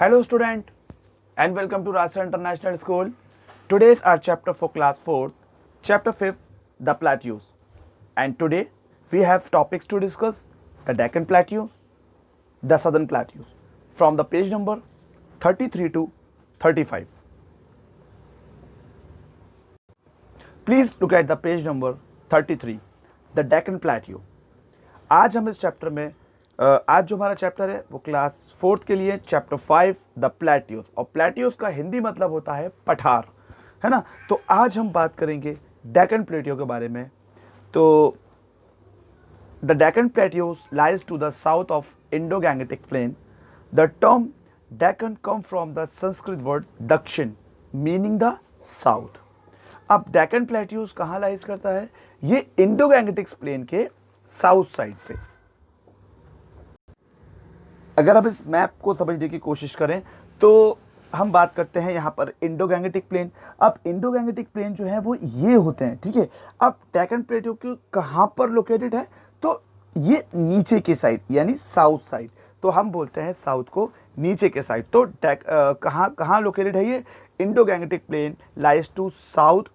Hello student and welcome to Rajasthan International School. Today is our chapter for class 4th, chapter 5th, the plateaus. And today we have topics to discuss: the Deccan Plateau, the Southern Plateaus, from the page number 33 to 35. Please look at the page number 33, the Deccan Plateau. आज हम इस chapter में आज जो हमारा chapter है वो class 4th के लिए चैप्टर 5 द प्लेट्यूज, और प्लेट्यूज का हिंदी मतलब होता है पठार, है ना। तो आज हम बात करेंगे डेक्कन प्लेट्यू के बारे में। तो the Deccan plateaus lies to the south of Indo Gangetic plain. The term Deccan come from the Sanskrit word दक्षिण मीनिंग द साउथ। अब डेक्कन प्लेट्यूज कहाँ लाइज करता है? ये इंडो गैंगेटिक प्लेन के साउथ साइड पे। अगर आप इस मैप को समझने की कोशिश करें तो हम बात करते हैं यहाँ पर इंडो गैंगेटिक प्लेन। अब इंडो गैंगेटिक प्लेन जो है वो ये होते हैं, ठीक है। अब डेक्कन प्लेट्यू के कहाँ पर लोकेटेड है? तो ये नीचे के साइड यानी साउथ साइड। तो हम बोलते हैं साउथ को नीचे के साइड। तो कहाँ लोकेटेड है ये? Indo Gangetic plain lies to south.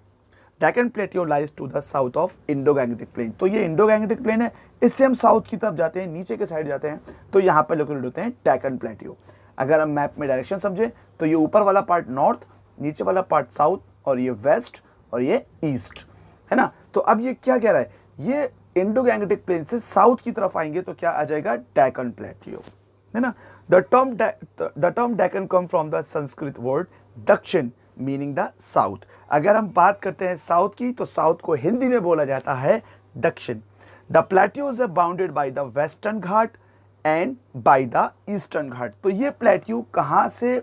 Deccan plateau lies to the south of Indo Gangetic plain. तो ये इंडो गैंगेटिक प्लेन है, इससे हम साउथ की तरफ जाते हैं, नीचे के साइड जाते हैं, तो यहाँ पर लोकेटेड होते हैं डेक्कन प्लेट्यू। अगर हम मैप में डायरेक्शन समझे तो ये ऊपर वाला पार्ट नॉर्थ, नीचे वाला पार्ट साउथ, और ये वेस्ट और ये ईस्ट, है ना। तो अब ये क्या कह रहा है? ये इंडो गैंगेटिक प्लेन से साउथ की तरफ आएंगे तो क्या आ जाएगा? डेक्कन प्लेट्यू, है ना। The term Deccan come from the Sanskrit word दक्षिण मीनिंग द साउथ। अगर हम बात करते हैं साउथ की तो साउथ को हिंदी में बोला जाता है दक्षिण। The plateaus are bounded by the Western Ghat and by the Eastern Ghat. तो ये प्लेट्यू कहाँ से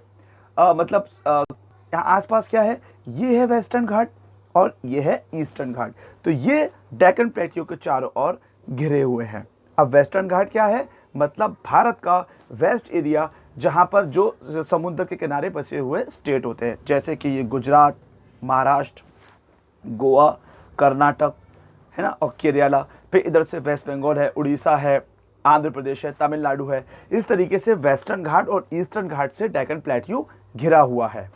मतलब यहाँ आसपास क्या है? ये है वेस्टर्न घाट और ये है ईस्टर्न घाट। तो ये डेक्कन प्लेट्यू के चारों ओर घिरे हुए हैं। अब वेस्टर्न घाट क्या है? मतलब भारत का वेस्ट एरिया, जहाँ पर जो समुद्र के किनारे बसे हुए स्टेट होते हैं, जैसे कि ये गुजरात, महाराष्ट्र, गोवा, कर्नाटक, है ना, और केरला। फिर इधर से वेस्ट बंगाल है, उड़ीसा है, आंध्र प्रदेश है, तमिलनाडु है। इस तरीके से वेस्टर्न घाट और ईस्टर्न घाट से डेक्कन प्लेट्यू घिरा हुआ है।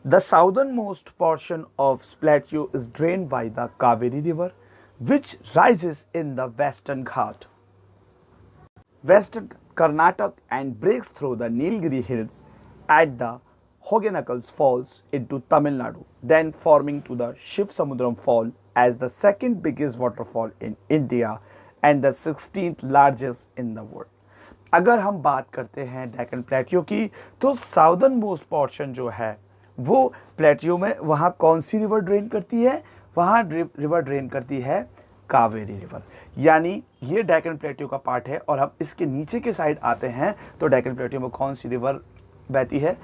The southern most portion of plateau is drain by the Kaveri river which rises in the western Ghat, western Karnataka, and breaks through the Nilgiri hills at the Hogenackals Falls into Tamil Nadu, then forming to the Shivsamudram Fall as the second biggest waterfall in India and the 16th largest in the world. अगर हम बात करते हैं Deccan plateau की तो southern most portion जो है वो प्लेट्यू में वहाँ कौन सी रिवर ड्रेन करती है? वहाँ रिवर ड्रेन करती है कावेरी रिवर। यानी ये डेक्कन प्लेट्यू का पार्ट है। और हम इसके नीचे के साइड आते हैं तो डेक्कन प्लेट्यू में कौन सी रिवर बहती है?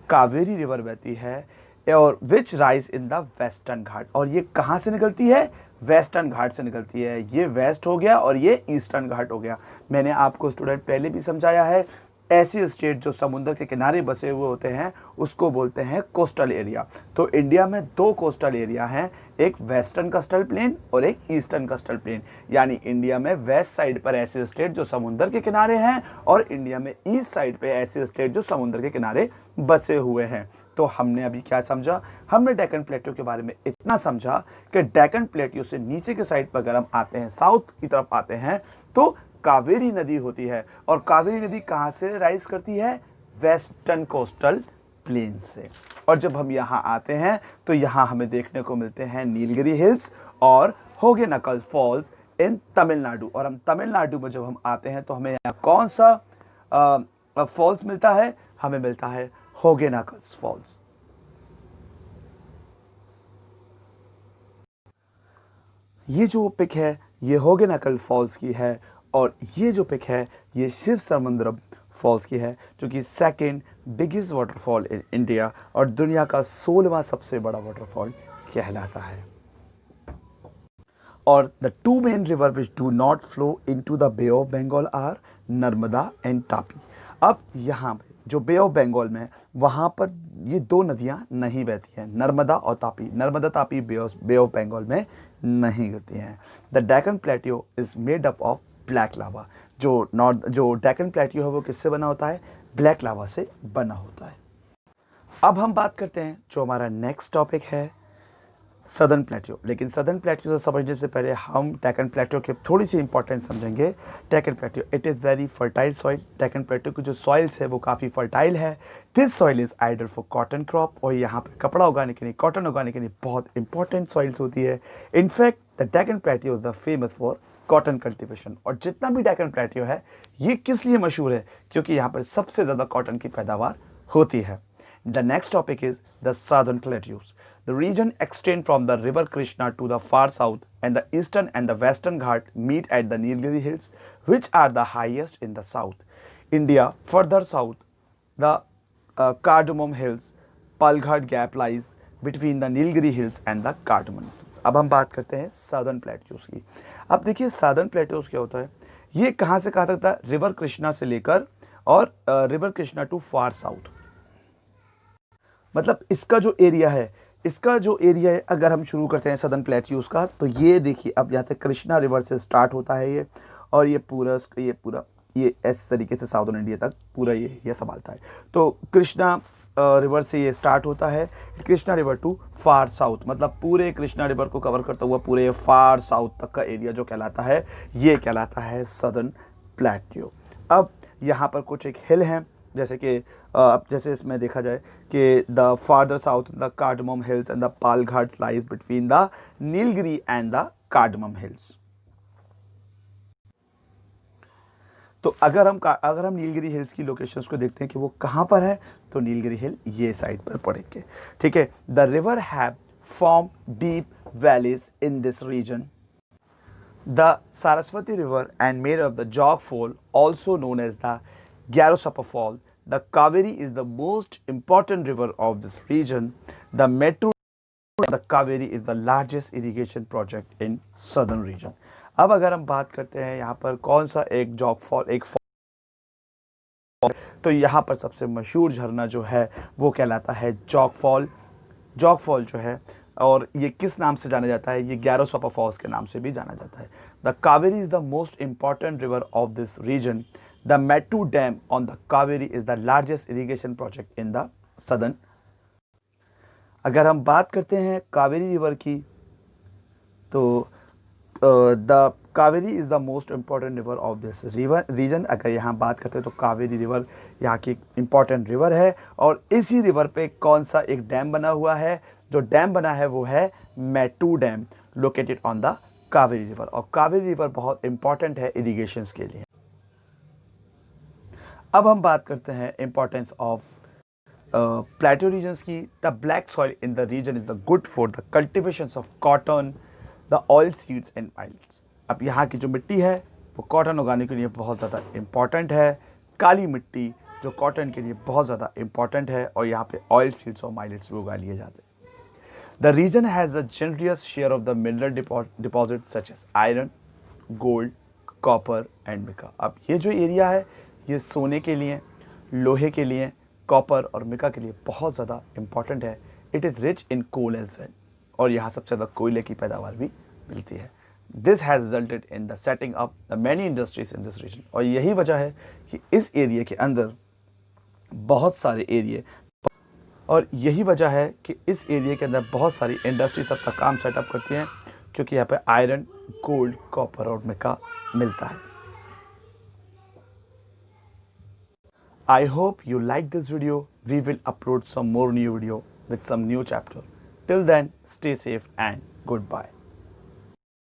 कावेरी रिवर बहती है, और विच राइज इन द वेस्टर्न घाट। और ये कहाँ से निकलती है? वेस्टर्न घाट से निकलती है। ये वेस्ट हो गया और ये ईस्टर्न घाट हो गया। मैंने आपको स्टूडेंट पहले भी समझाया है, ऐसी स्टेट जो समुद्र के किनारे बसे हुए होते हैं उसको बोलते हैं कोस्टल एरिया। तो इंडिया में दो कोस्टल एरिया हैं, एक वेस्टर्न कोस्टल प्लेन और एक ईस्टर्न कोस्टल प्लेन। यानी इंडिया में वेस्ट साइड पर ऐसे स्टेट जो समुद्र के किनारे हैं और इंडिया में ईस्ट साइड पे ऐसे स्टेट जो समुद्र के किनारे बसे हुए हैं। तो हमने अभी क्या समझा? हमने डेक्कन प्लेट्यू के बारे में इतना समझा कि डेक्कन प्लेट्यू से नीचे के साइड पर अगर हम आते हैं, साउथ की तरफ आते हैं, तो कावेरी नदी होती है। और कावेरी नदी कहाँ से राइज करती है? वेस्टर्न कोस्टल प्लेन से। और जब हम यहाँ आते हैं तो यहाँ हमें देखने को मिलते हैं नीलगिरी हिल्स और होगेनकल फॉल्स इन तमिलनाडु। और हम तमिलनाडु में जब हम आते हैं तो हमें यहाँ कौन सा फॉल्स मिलता है? हमें मिलता है होगेनकल फॉल्स। ये जो पिक है ये होगेनकल फॉल्स की है, और ये जो पिक है ये शिवसमुद्रम फॉल्स की है, जो कि second biggest waterfall in India और दुनिया का 16वां सबसे बड़ा वाटरफॉल कहलाता है। और the two main river which do not flow into the bay of Bengal are Narmada and Tapi. अब यहाँ पे जो बे ऑफ बंगाल में वहाँ पर ये दो नदियाँ नहीं बहती हैं, नर्मदा और तापी। नर्मदा तापी बे ऑफ बंगाल में नहीं गिरती हैं। The Deccan plateau is made up of black lava. जो डेक्कन प्लेट्यू है वो किससे बना होता है? ब्लैक लावा से बना होता है। अब हम बात करते हैं जो हमारा नेक्स्ट टॉपिक है सदर्न प्लेट्यू। लेकिन सदर्न प्लेट्यू से समझने से पहले हम डेक्कन प्लेट्यू के थोड़ी सी इंपॉर्टेंस समझेंगे। Deccan plateau it is very fertile soil. Deccan plateau की जो सॉइल्स है वो काफ़ी फर्टाइल है। This soil is ideal for cotton crop, और यहाँ पे कपड़ा उगाने के लिए, कॉटन उगाने के लिए बहुत इंपॉर्टेंट सॉइल्स होती है। In fact the Deccan plateau is the famous for cotton cultivation. और जितना भी डेक्कन प्लेट्यू है ये किस लिए मशहूर है? क्योंकि यहाँ पर सबसे ज़्यादा कॉटन की पैदावार होती है। The next topic is the southern plateaus. The region extends from the river Krishna to the far south, and the eastern and the western Ghat meet at the Nilgiri Hills, which are the highest in the south. India, further south, the Cardamom Hills, Palghat Gap lies between the Nilgiri Hills and the Cardamom Hills. अब हम बात करते हैं southern plateaus की। अब देखिए southern plateaus क्या होता है, ये कहाँ से कहाँ तक था? रिवर कृष्णा से लेकर और river Krishna to far south. मतलब इसका जो एरिया है, अगर हम शुरू करते हैं सदर्न प्लेट्यूज का, तो ये देखिए अब यहाँ से कृष्णा रिवर से स्टार्ट होता है ये, और ये पूरा ये इस तरीके से साउदर्न इंडिया तक पूरा ये एरिया संभालता है। तो कृष्णा रिवर से ये स्टार्ट होता है, Krishna river to far south, मतलब पूरे कृष्णा रिवर को कवर करता हुआ पूरे फार साउथ तक का एरिया जो कहलाता है, ये कहलाता है सदर्न प्लेट्यू। अब यहाँ पर कुछ एक हिल हैं, जैसे कि अब जैसे इसमें देखा जाए कि the farther south the cardamom hills and the Palghat lies between the Nilgiri and the cardamom hills. तो अगर हम नीलगिरी हिल्स की लोकेशंस को देखते हैं कि वो कहाँ पर है, तो नीलगिरी हिल ये साइड पर पड़ेंगे। ठीक है। The river have form deep valleys in this region. The Saraswati River and made of the Jog Fall, also known as the Gyarosapa Fall. The Kaveri is the most important river of this region. The Mettur, the Kaveri is the largest irrigation project in southern region. अब अगर हम बात करते हैं यहाँ पर कौन सा एक जॉग फॉल, एक फॉल, तो यहाँ पर सबसे मशहूर झरना जो है वो कहलाता है जॉग फॉल। जॉग फॉल जो है, और ये किस नाम से जाना जाता है? ये ग्यारोसपा फॉल्स के नाम से भी जाना जाता है। The Kaveri is the most important river of this region. The Mettur dam on the Kaveri is the largest irrigation project in the southern. अगर हम बात करते हैं कावेरी रिवर की, तो the Kaveri is the most important river of this region. अगर यहाँ बात करते हैं तो कावेरी रिवर यहाँ की इम्पॉर्टेंट रिवर है, और इसी रिवर पे कौन सा एक डैम बना हुआ है? जो डैम बना है वो है Mettur dam, located on the Kaveri river. और कावेरी रिवर बहुत इंपॉर्टेंट है इरिगेशंस के लिए। अब हम बात करते हैं इंपॉर्टेंस ऑफ प्लेट्यू रीजन्स की। The black soil in the region is the good for the cultivations of cotton, the oil seeds and miles. अब यहाँ की जो मिट्टी है वो कॉटन उगाने के लिए बहुत ज़्यादा इम्पॉर्टेंट है। काली मिट्टी जो कॉटन के लिए बहुत ज़्यादा इम्पॉर्टेंट है, और यहाँ पे ऑयल सीड्स और माइलेट्स भी उगा लिए जाते हैं। The region has a generous share of the mineral deposits such as iron, gold, copper and mica. अब ये जो एरिया है ये सोने के लिए, लोहे के लिए, कॉपर और मिका के लिए बहुत ज़्यादा इम्पॉर्टेंट है। It is rich in coal as well, और यहाँ सबसे ज़्यादा कोयले की पैदावार भी मिलती है। This has resulted in the setting up the many industries in this region. और यही वजह है कि इस एरिया के अंदर बहुत सारे एरिए, और यही वजह है कि इस एरिया के अंदर बहुत सारी इंडस्ट्री सबका काम सेटअप करती हैं, क्योंकि यहाँ पे आयरन, गोल्ड, कॉपर और मिका मिलता है। I hope you like this video. We will upload some more new video with some new chapter. Till then, stay safe and goodbye.